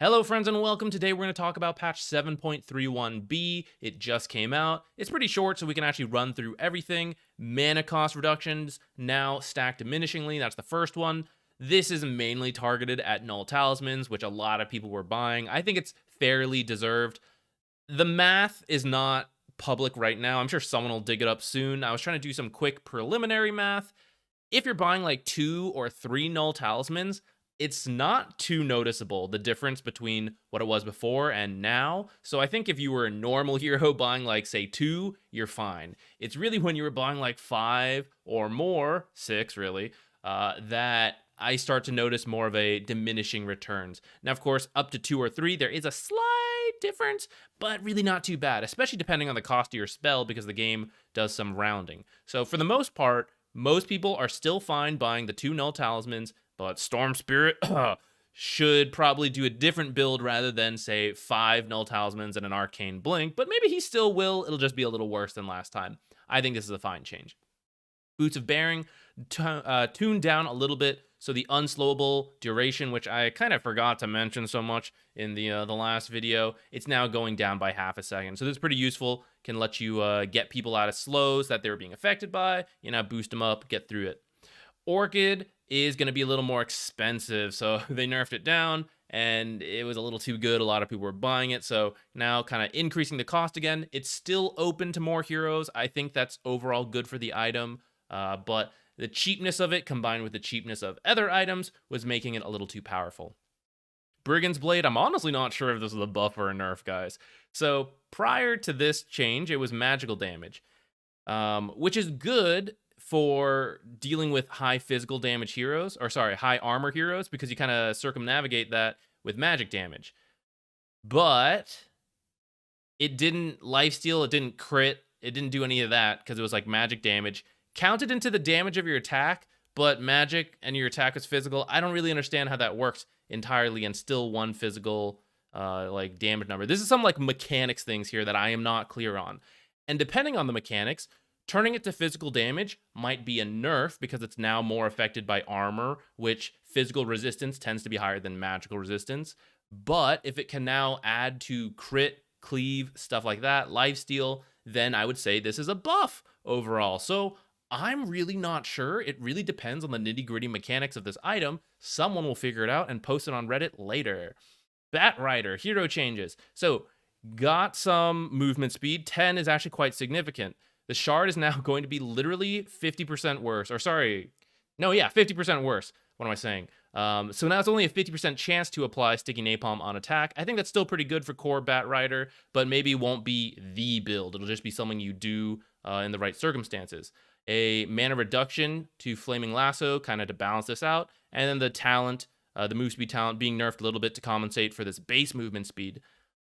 Hello friends and welcome. Today we're going to talk about patch 7.31b. It just came out. It's pretty short so we can actually run through everything. Mana cost reductions now stack diminishingly. That's the first one. This is mainly targeted at null talismans, which a lot of people were buying. I think it's fairly deserved. The math is not public right now. I'm sure someone will dig it up soon. I was trying to do some quick preliminary math. If you're buying like 2 or 3 null talismans, it's not too noticeable, the difference between what it was before and now. So I think if you were a normal hero buying like, say, 2, you're fine. It's really when you were buying like 5 or more, 6 really, that I start to notice more of a diminishing returns. Now, of course, up to 2 or 3, there is a slight difference, but really not too bad, especially depending on the cost of your spell because the game does some rounding. So for the most part, most people are still fine buying the 2 null talismans, but Storm Spirit should probably do a different build rather than, say, 5 null talismans and an arcane blink, but maybe he still will. It'll just be a little worse than last time. I think this is a fine change. Boots of Bearing tuned down a little bit, so the unslowable duration, which I kind of forgot to mention so much in the last video, it's now going down by half a second. So this is pretty useful, can let you get people out of slows that they were being affected by, boost them up, get through it. Orchid is going to be a little more expensive, so they nerfed it down, and it was a little too good. A lot of people were buying it, so now kind of increasing the cost again. It's still open to more heroes. I think that's overall good for the item, but the cheapness of it combined with the cheapness of other items was making it a little too powerful. Brigands Blade, I'm honestly not sure if this is a buff or a nerf, guys. So prior to this change, it was magical damage, which is good for dealing with high physical damage heroes, or sorry, high armor heroes, because you kind of circumnavigate that with magic damage. But it didn't lifesteal, it didn't crit, it didn't do any of that because it was like magic damage. Counted into the damage of your attack, but magic and your attack was physical. I don't really understand how that works entirely and still one physical like damage number. This is some like mechanics things here that I am not clear on. And depending on the mechanics, turning it to physical damage might be a nerf because it's now more affected by armor, which physical resistance tends to be higher than magical resistance. But if it can now add to crit, cleave, stuff like that, lifesteal, then I would say this is a buff overall. So I'm really not sure. It really depends on the nitty-gritty mechanics of this item. Someone will figure it out and post it on Reddit later. Batrider, hero changes. So got some movement speed. 10 is actually quite significant. The shard is now going to be literally 50% worse. Or sorry, no, yeah, 50% worse. What am I saying? So now it's only a 50% chance to apply Sticky Napalm on attack. I think that's still pretty good for core Batrider, but maybe won't be the build. It'll just be something you do in the right circumstances. A mana reduction to Flaming Lasso, kind of to balance this out. And then the talent, the move speed talent being nerfed a little bit to compensate for this base movement speed.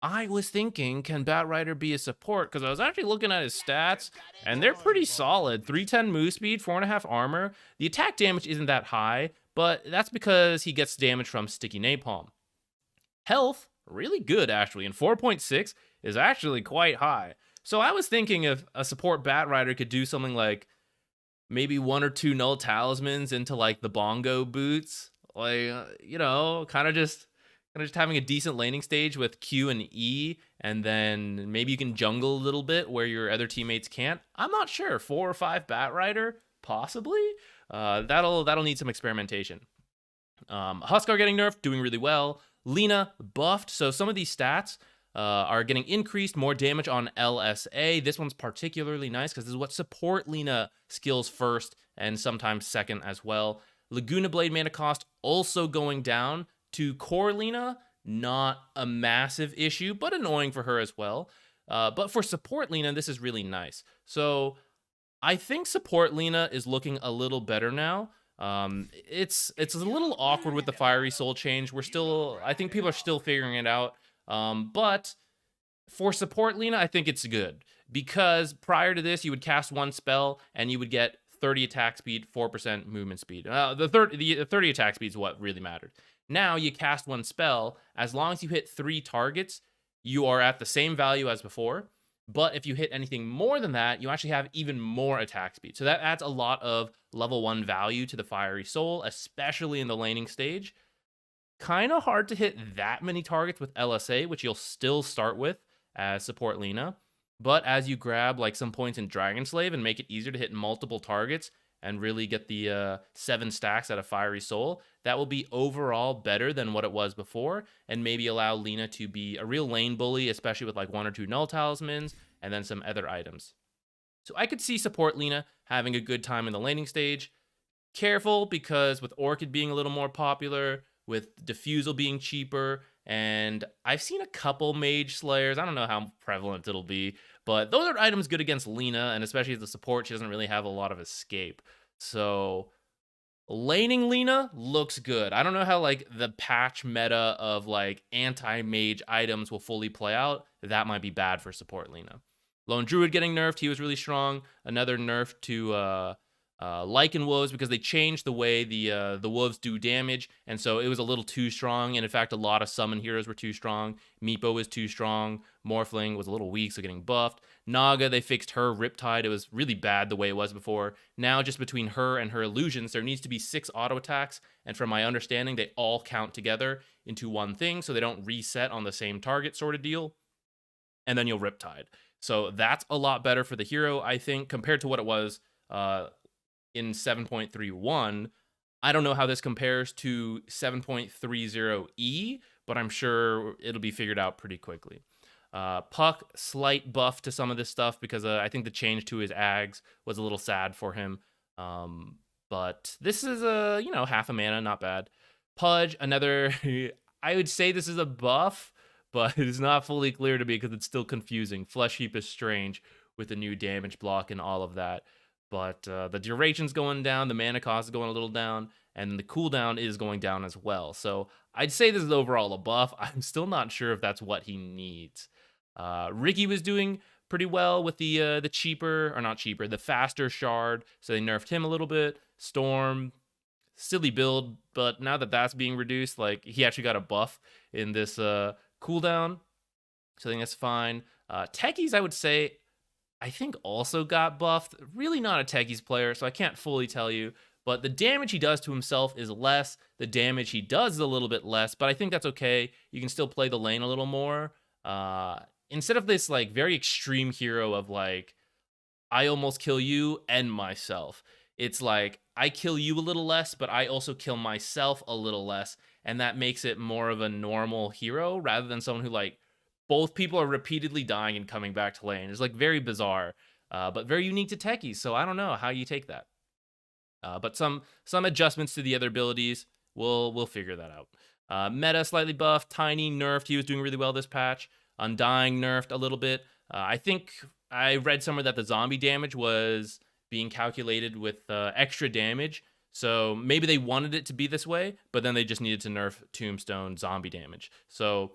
I was thinking, can Batrider be a support? Because I was actually looking at his stats, and they're pretty solid. 310 move speed, 4.5 armor. The attack damage isn't that high, but that's because he gets damage from Sticky Napalm. Health, really good, actually, and 4.6 is actually quite high. So I was thinking if a support Batrider could do something like maybe 1 or 2 null talismans into, like, the bongo boots. Like, kind of just having a decent laning stage with Q and E, and then maybe you can jungle a little bit where your other teammates can't. I'm not sure. 4 or 5 Batrider, possibly. That'll need some experimentation. Huskar getting nerfed, doing really well. Lina buffed, so some of these stats are getting increased, more damage on LSA. This one's particularly nice because this is what support Lina skills first and sometimes second as well. Laguna Blade mana cost also going down. To core Lina, not a massive issue, but annoying for her as well. But for support Lina, this is really nice. So I think support Lina is looking a little better now. It's a little awkward with the Fiery Soul change. I think people are still figuring it out. But for support Lina, I think it's good. Because prior to this, you would cast one spell and you would get 30 attack speed, 4% movement speed. The 30 attack speed is what really mattered. Now you cast one spell, as long as you hit 3 targets, you are at the same value as before. But if you hit anything more than that, you actually have even more attack speed. So that adds a lot of level 1 value to the Fiery Soul, especially in the laning stage. Kind of hard to hit that many targets with LSA, which you'll still start with as support Lina. But as you grab like some points in Dragon Slave and make it easier to hit multiple targets and really get the 7 stacks out of Fiery Soul, that will be overall better than what it was before, and maybe allow Lina to be a real lane bully, especially with like 1 or 2 Null Talismans and then some other items. So I could see support Lina having a good time in the laning stage. Careful, because with Orchid being a little more popular, with Diffusal being cheaper, and I've seen a couple Mage Slayers. I don't know how prevalent it'll be, but those are items good against Lina, and especially as a support, she doesn't really have a lot of escape. So laning Lina looks good. I don't know how like the patch meta of like anti-mage items will fully play out. That might be bad for support Lina. Lone Druid getting nerfed. He was really strong. Another nerf to Lycan Wolves, because they changed the way the wolves do damage, and so it was a little too strong. And in fact, a lot of summon heroes were too strong. Meepo was too strong. Morphling was a little weak, so getting buffed. Naga, they fixed her Riptide. It was really bad the way it was before. Now, just between her and her illusions, there needs to be 6 auto attacks, and from my understanding, they all count together into one thing, so they don't reset on the same target sort of deal. And then you'll Riptide. So that's a lot better for the hero, I think, compared to what it was in 7.31. I don't know how this compares to 7.30E, but I'm sure it'll be figured out pretty quickly. Puck, slight buff to some of this stuff, because I think the change to his Ags was a little sad for him. But this is half a mana, not bad. Pudge, another, I would say this is a buff, but it is not fully clear to me because it's still confusing. Flesh Heap is strange with the new damage block and all of that. But the duration's going down, the mana cost is going a little down, and the cooldown is going down as well. So I'd say this is overall a buff. I'm still not sure if that's what he needs. Ricky was doing pretty well with the faster shard, so they nerfed him a little bit. Storm, silly build, but now that that's being reduced, like he actually got a buff in this cooldown, so I think that's fine. Techies, I would say, I think also got buffed. Really not a Techies player, so I can't fully tell you. But the damage he does to himself is less. The damage he does is a little bit less, but I think that's okay. You can still play the lane a little more. Instead of this like very extreme hero of like, I almost kill you and myself. It's like, I kill you a little less, but I also kill myself a little less. And that makes it more of a normal hero rather than someone who like, both people are repeatedly dying and coming back to lane. It's like very bizarre, but very unique to Techies. So I don't know how you take that. But some adjustments to the other abilities, we'll figure that out. Meta slightly buffed, Tiny nerfed. He was doing really well this patch. Undying nerfed a little bit. I think I read somewhere that the zombie damage was being calculated with extra damage. So maybe they wanted it to be this way, but then they just needed to nerf Tombstone zombie damage. So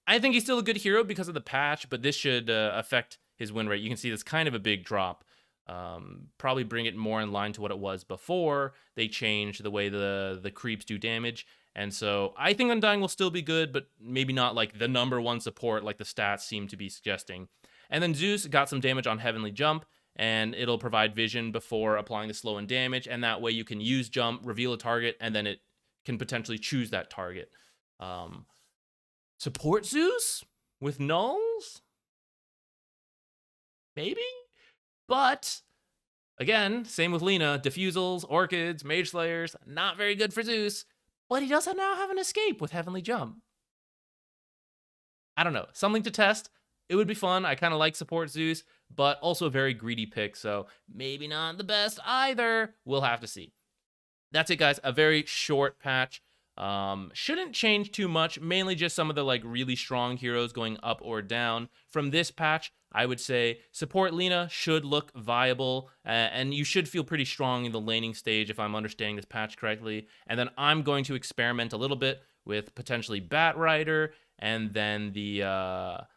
I think he's still a good hero because of the patch, but this should affect his win rate. You can see this kind of a big drop. Probably bring it more in line to what it was before they changed the way the creeps do damage. And so I think Undying will still be good, but maybe not like the #1 support like the stats seem to be suggesting. And then Zeus got some damage on Heavenly Jump, and it'll provide vision before applying the slow and damage, and that way you can use Jump, reveal a target, and then it can potentially choose that target. Support Zeus with Nulls? Maybe? But, again, same with Lina. Diffusals, Orchids, Mage Slayers, not very good for Zeus. But he does now have an escape with Heavenly Jump. I don't know. Something to test. It would be fun. I kind of like support Zeus, but also a very greedy pick, so maybe not the best either. We'll have to see. That's it, guys. A very short patch. Shouldn't change too much, mainly just some of the like really strong heroes going up or down. From this patch, I would say support Lina should look viable, and you should feel pretty strong in the laning stage if I'm understanding this patch correctly. And then I'm going to experiment a little bit with potentially Batrider, and then the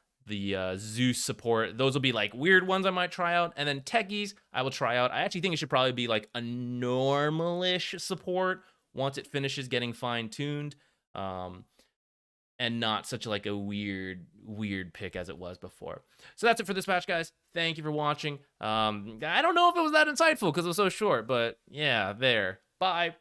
Zeus support. Those will be like weird ones I might try out. And then Techies, I will try out. I actually think it should probably be like a normalish support once it finishes getting fine-tuned, and not such like a weird pick as it was before. So that's it for this patch, guys. Thank you for watching. I don't know if it was that insightful because it was so short, but yeah, there. Bye.